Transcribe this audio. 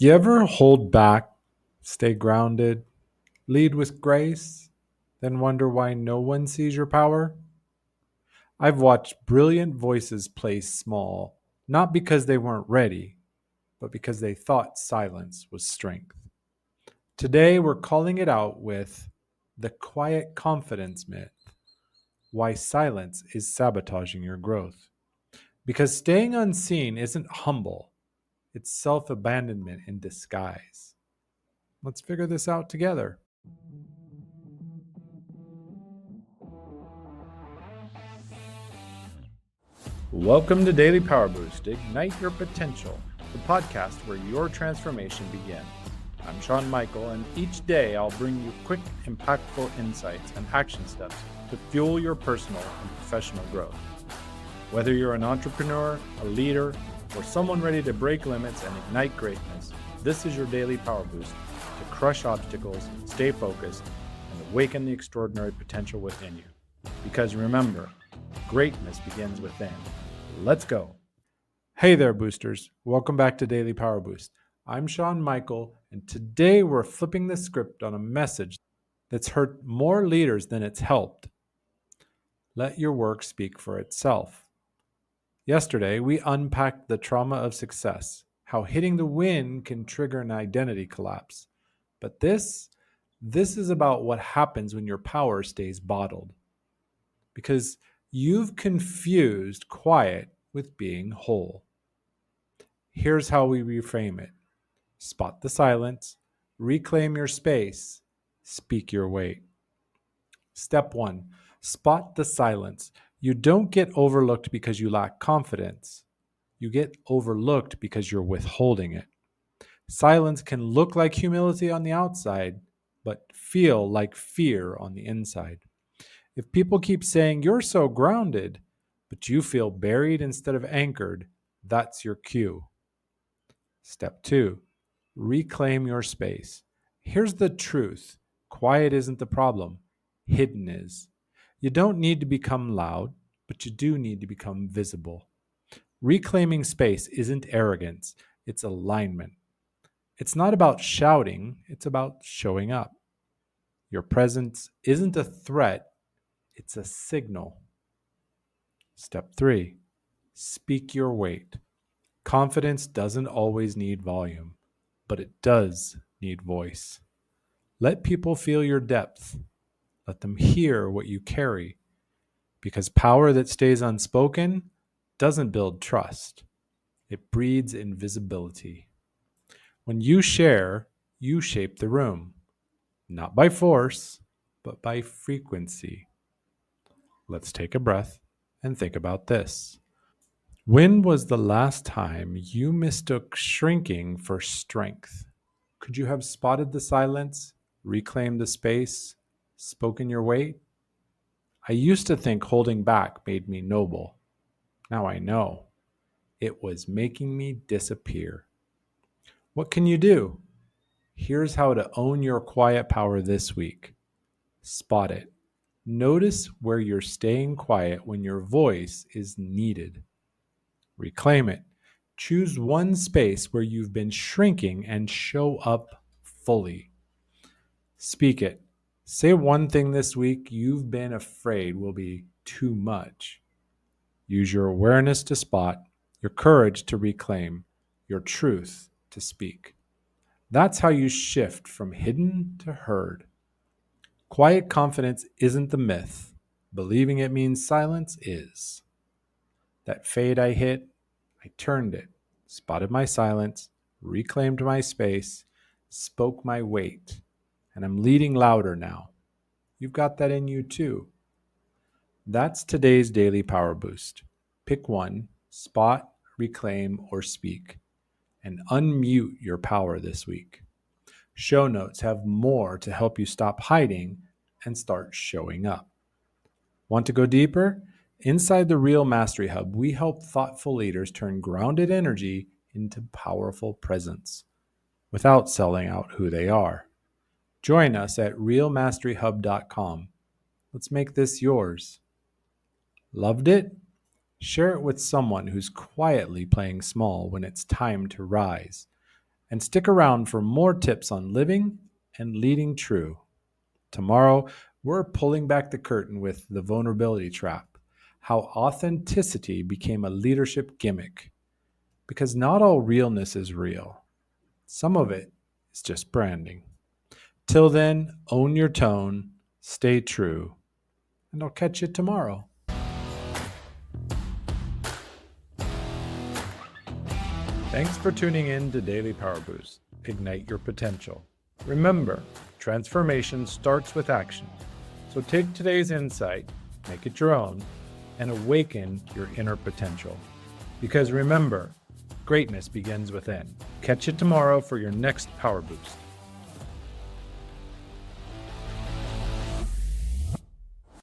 You ever hold back, stay grounded, lead with grace, then wonder why no one sees your power? I've watched brilliant voices play small, not because they weren't ready, but because they thought silence was strength. Today, we're calling it out with the quiet confidence myth, why silence is sabotaging your growth. Because staying unseen isn't humble, it's self abandonment in disguise. Let's figure this out together. Welcome to Daily Power Boost. Ignite your potential, the podcast where your transformation begins. I'm Shawn Michael, and each day I'll bring you quick, impactful insights and action steps to fuel your personal and professional growth. Whether you're an entrepreneur, a leader, or someone ready to break limits and ignite greatness, this is your daily power boost to crush obstacles, stay focused, and awaken the extraordinary potential within you. Because remember, greatness begins within. Let's go. Hey there, boosters. Welcome back to Daily Power Boost. I'm Shawn Michael, and today we're flipping the script on a message that's hurt more leaders than it's helped. Let your work speak for itself. Yesterday, we unpacked the trauma of success, how hitting the win can trigger an identity collapse. But this is about what happens when your power stays bottled. Because you've confused quiet with being whole. Here's how we reframe it. Spot the silence, reclaim your space, speak your weight. Step 1. Spot the silence. You don't get overlooked because you lack confidence. You get overlooked because you're withholding it. Silence can look like humility on the outside, but feel like fear on the inside. If people keep saying, "You're so grounded," but you feel buried instead of anchored, that's your cue. Step 2. Reclaim your space. Here's the truth. Quiet isn't the problem. Hidden is. You don't need to become loud, but you do need to become visible. Reclaiming space isn't arrogance, it's alignment. It's not about shouting, it's about showing up. Your presence isn't a threat, it's a signal. Step 3. Speak your weight. Confidence doesn't always need volume, but it does need voice. Let people feel your depth. Let them hear what you carry. Because power that stays unspoken doesn't build trust. It breeds invisibility. When you share, you shape the room. Not by force, but by frequency. Let's take a breath and think about this. When was the last time you mistook shrinking for strength? Could you have spotted the silence, reclaimed the space, spoken your weight? I used to think holding back made me noble. Now I know. It was making me disappear. What can you do? Here's how to own your quiet power this week. Spot it. Notice where you're staying quiet when your voice is needed. Reclaim it. Choose one space where you've been shrinking and show up fully. Speak it. Say one thing this week you've been afraid will be too much. Use your awareness to spot, your courage to reclaim, your truth to speak. That's how you shift from hidden to heard. Quiet confidence isn't the myth. Believing it means silence is. That fade I hit, I turned it, spotted my silence, reclaimed my space, spoke my weight, and I'm leading louder now. You've got that in you too. That's today's daily power boost. Pick one, spot, reclaim, or speak, and unmute your power this week. Show notes have more to help you stop hiding and start showing up. Want to go deeper? Inside the Real Mastery Hub, we help thoughtful leaders turn grounded energy into powerful presence without selling out who they are. Join us at realmasteryhub.com. Let's make this yours. Loved it? Share it with someone who's quietly playing small when it's time to rise. And stick around for more tips on living and leading true. Tomorrow, we're pulling back the curtain with the vulnerability trap, how authenticity became a leadership gimmick. Because not all realness is real, some of it is just branding. Till then, own your tone, stay true, and I'll catch you tomorrow. Thanks for tuning in to Daily Power Boost. Ignite your potential. Remember, transformation starts with action. So take today's insight, make it your own, and awaken your inner potential. Because remember, greatness begins within. Catch you tomorrow for your next Power Boost.